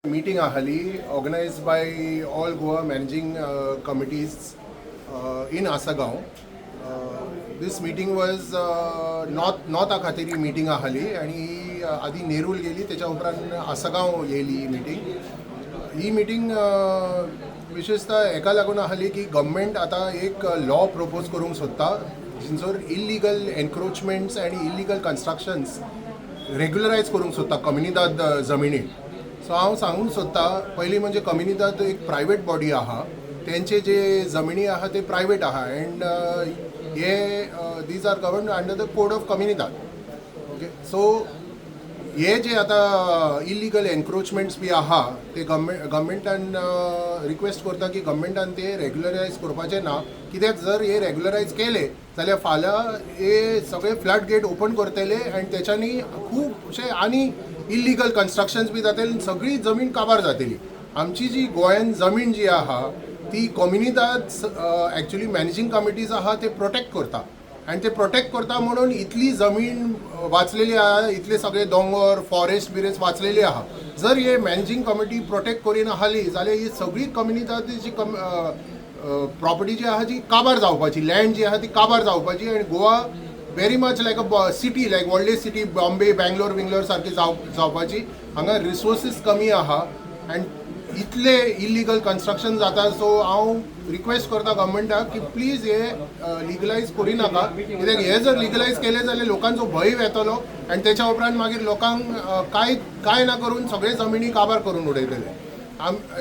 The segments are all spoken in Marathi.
Meeting ahali organized by all Goa managing committees in Asagaon. This meeting was not a khatiri meeting ahali आणि आधी नेरूल गेली त्याच्या उपरांत आसगांव येयली ही मीटिंग विशेषतः एका लागून आहली की गव्हर्मेंट आता एक लॉ प्रपोज करूंक सोदता जिंचोर इल्लिगल एनक्रोचमेंट्स आणि इल्लिगल कन्स्ट्रक्शन्स रेग्युलरायज करूंक सोदता कम्युनिदाद जमिनी. सो हांव सांगूंक सोदता पयलीं म्हणजे कम्युनिदाद एक प्रायवेट बॉडी आहा तेंचे जे जमिनी आहा ते प्रायवेट आहा अँड हे these are govern under the code of कम्युनिदाद. ओके सो हे जे आता इल्लिगल एनक्रोचमेंट्स बी आहा ते गव्हर्मेंटान रिक्वेस्ट करता की गव्हर्मेंटान ते रेग्युलरायज करपाचें ना कित्याक जर हे रेग्युलरायज केले जाल्यार फाल्यां हे सगळे फ्लड गेट ओपन करतले आनी त्याच्यानी खूबशे आनी इल्लिगल कन्स्ट्रक्शन्स बी जातले सगळी जमीन काबार जातली. आमची जी गोंयान जमीन जी आहा ती कम्युनिदाद एक्चुअली मॅनेजिंग कमिटीज आहा ते प्रोटेक्ट करता आणि ते प्रोटेक्ट करता म्हणून इतली जमीन वाचलेली आहा इतले सगळे दोंगर फॉरेस्ट बिरेस्ट वाचलेली आहा. जर हे मॅनेजिंग कमिटी प्रोटेक्ट करीन आहाली जाल्यार ही सगळी कम्युनिदादी प्रॉपर्टी जी आहा जी काबार जावपाची लँड जी आहा ती काबार जावपाची आणि Goa very much like a city like व्हडली सिटी बॉम्बे बँगलोर सारखी जावपाची. हांगा रिसोर्सीस कमी आहा अँड इतले इल्लिगल कन्स्ट्रक्शन जाता. सो हांव रिक्वेस्ट करता गव्हर्मेंटाक की प्लीज हे लिगलायज करी नाका कित्याक हे जर लिगलायज केले जाल्यार लोकांचो भय येतलो आनी त्याच्या उपरांत मागीर लोकांक काय ना करून सगळे जमिनी काबार करून उडयतले.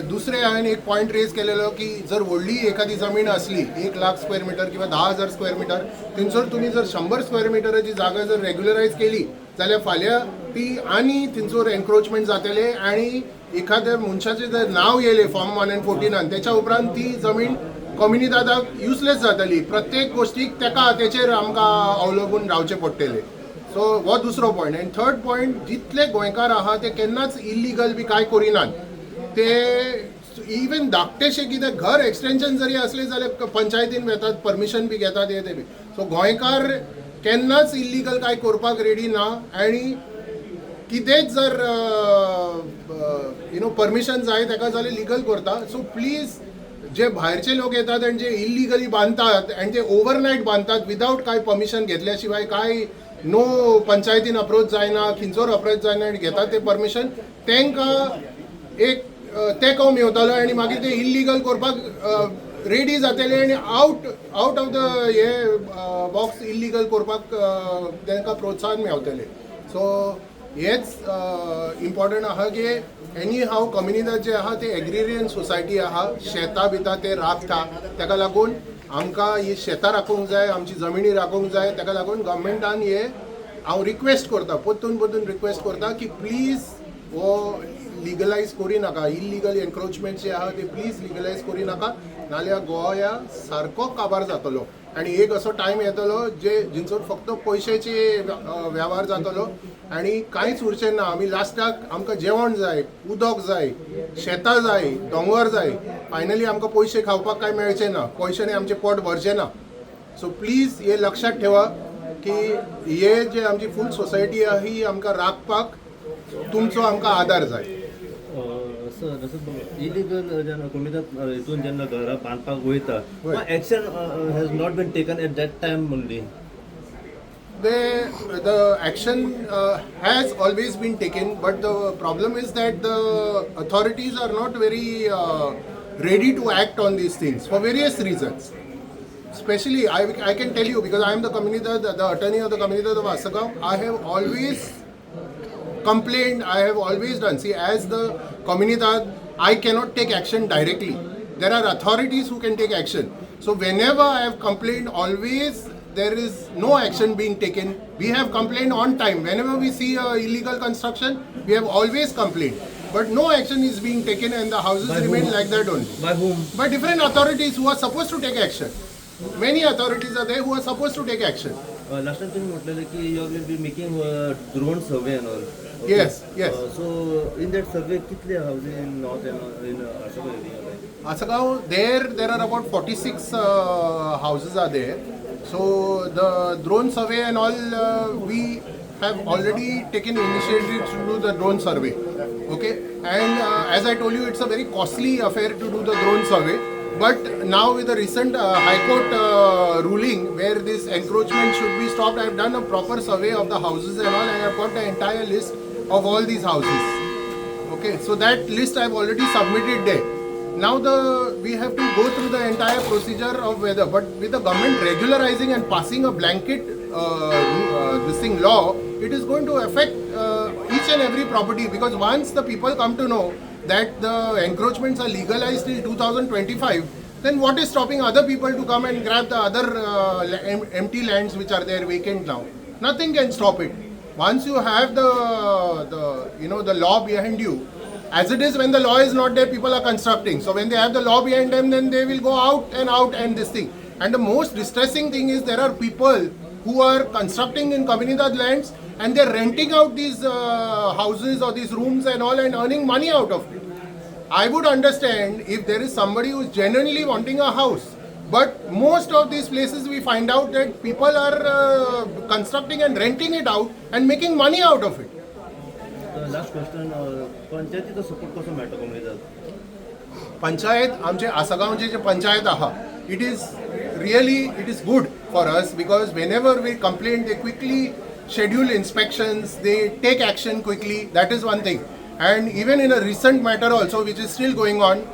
दुसरे हांवें एक पॉयंट रेज केलेलो की जर व्हडली एखादी जमीन असली 1,00,000 स्क्वेअर मिटर किंवा 10,000 स्क्वेअर मिटर थंयसर तुम्ही जर 100 स्क्वेअर मिटराची जागा जर रेग्युलरायज केली जाल्यार फाल्यां ती आनी थंयसर एनक्रोचमेंट जातले आणि एखाद्या मनशाचें जर नाव येयलें फॉर्म 114 त्याच्या उपरांत ती जमीन कम्युनिदादाक युजलेस जातली. प्रत्येक गोष्टीक तेचेर आमकां अवलंबून रावचें पडटलें. सो हो दुसरो पॉयंट. आनी थर्ड पॉयंट जितले गोंयकार आहा ते केन्नाच इल्लिगल बी कांय करिनात. ते इवन धाकटेशे कितें घर एक्सटेंशन जरी असले जाल्यार पंचायतीन येतात परमिशन बी घेतात हे ते बी. सो गोंयकार केन्नाच इल्लिगल कांय करपाक रेडी ना आणि कितेंच जर परमिशन जाय ताका जाल्यार लिगल करता. सो प्लीज जे भायरचे लोक येतात आणि जे इल्लिगली बांदतात आणि ते ओव्हरनायट बांदतात विदाउट काय परमिशन घेतल्या शिवाय काय नो पंचायतीन अप्रोच जायना खिंचोर अप्रोच जायना आणि घेतात ते परमिशन तांकां एक तेंको मेवतलो आणि मागीर ते इल्लिगल करपाक रेडी जातले आणि आउट ऑफ द हे बॉक्स इल्लिगल करपाक तांकां प्रोत्साहन मेवतले. सो हेच इम्पॉर्टंट आहा की एनी हाव कम्युनिदाद जे आहा ते एग्रेरियन सोसायटी आहा शेतां बिता ते राखता ताका लागून आमकां ही शेतां राखूंक जाय आमची जमिनी राखूंक जाय. ताका लागून गव्हर्मेंटान हे हांव रिक्वेस्ट करता परतून रिक्वेस्ट करता की प्लीज हो लिगलायज करी नाका इल्लिगल एनक्रोचमेंट जे आहा ते प्लीज लिगलायज करी नाका नाल्यार गोंया सारको काबार जातलो आणि एक असो टायम येतलो जिंचोर फक्त पयशाचे वेव्हार जातलो आणि कांयच उरचें ना. आमी लास्टाक आमकां जेवण जाय उदक जाय शेतां जाय दोंगर जाय फायनली आमकां पयशे खावपाक कांय मेळचें ना पयशांनी आमचें पोट भरचें ना. सो प्लीज हे लक्षात ठेवा की हे जे आमची फूल सोसायटी आहा ही आमकां राखपाक तुमचो आमकां आदार जाय. सर जसं इलिगल जेन्ना कम्युनिदाद हितून जेन्ना घरां बांदपाक वयता action has not been taken at that time only. The action has always been taken, but the problem is that the authorities are not very ready to act on these things for various reasons. Especially, I can tell you because I am the attorney of the Communidad of Asagaon. I have always complained. I have always done. See, as the Communidad, I cannot take action directly. There are authorities who can take action. So whenever I have complained, always there is no action being taken. We have complained on time. Whenever we see illegal construction, we have always complained. But no action is being taken and the houses remain like that only. By whom? By different authorities who are supposed to take action. Many authorities are there who are supposed to take action. Last time तुम्ही म्हटलेलं की you will be making drone survey and all. Okay. Yes. So in that survey कितले houses in north and in Asagaon area? Asagaon, there are about 46 houses are there. So the drone survey and all, we have already taken initiative to do the drone survey. Okay, and as I told you, it's a very costly affair to do the drone survey. But now with the recent High Court ruling where this encroachment should be stopped, I've done a proper survey of the houses and all, and I've got the entire list of all these houses. Okay, so that list I've already submitted there. Now we have to go through the entire procedure of whether, but with the government regularizing and passing a blanket this thing law, it is going to affect each and every property, because once the people come to know that the encroachments are legalized till 2025, then what is stopping other people to come and grab the other empty lands which are there vacant now? Nothing can stop it. Once you have the law behind you, as it is when the law is not there, people are constructing. So when they have the law behind them, then they will go out and this thing. And the most distressing thing is there are people who are constructing in Comunidad lands and they're renting out these houses or these rooms and all and earning money out of it. I would understand if there is somebody who is genuinely wanting a house. But most of these places we find out that people are constructing and renting it out and making money out of it. Last question पंचायतीचा सपोर्ट कसो मेळटा कोमुनिदाद? पंचायत आमचे आसागांवचे जे पंचायत आहा, it is good for us, because whenever we complain, they quickly schedule inspections, they take action quickly. That is one thing. And even in a recent matter also, which is still going on,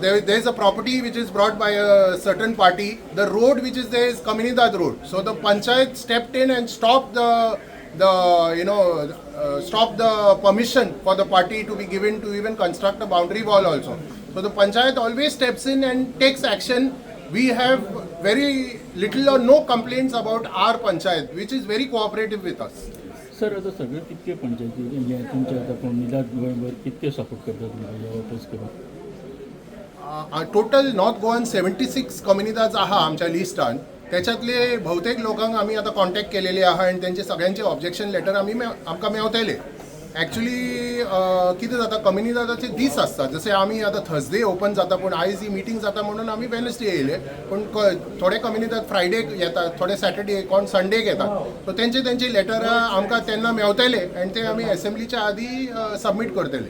there is a property which is brought by a certain party. The road which is there is Comunidad road. So the panchayat stepped in and stopped stop the permission for the party to be given to even construct a boundary wall also. So the panchayat always steps in and takes action. We have very little or no complaints about our panchayat, which is very cooperative with us. Sir आता सगळे कितके पंचायती म्हणजे तुमच्या आता कोमुनिदाद गोंयभर कितके सपोर्ट करता तुमकां ह्या वापस करून? टोटल नॉर्थ गोवान 76 कम्युनिदाज आहा आमच्या लिस्टान. त्याच्यातले बहुतेक लोकांक आमी आतां कॉन्टॅक्ट केलेले आहा आनी त्यांचे सगळ्यांचे ऑब्जेक्शन लेटर आमकां मेवतले. एक्चुली कितें जाता, कम्युनिदादाचे दीस आसता, जशें आमी आतां थर्सडे ओपन जाता, पूण आयज ही मिटींग जाता म्हणून आमी वेनसडे येयले. पूण थोडे कम्युनिदाद फ्रायडेक येतात, थोडे सॅटर्डे, कोण संडेक येतात. सो तेंचे लेटर आमकां तेन्ना मेवतले आनी ते आमी असेंब्लीच्या आदी सबमीट करतले.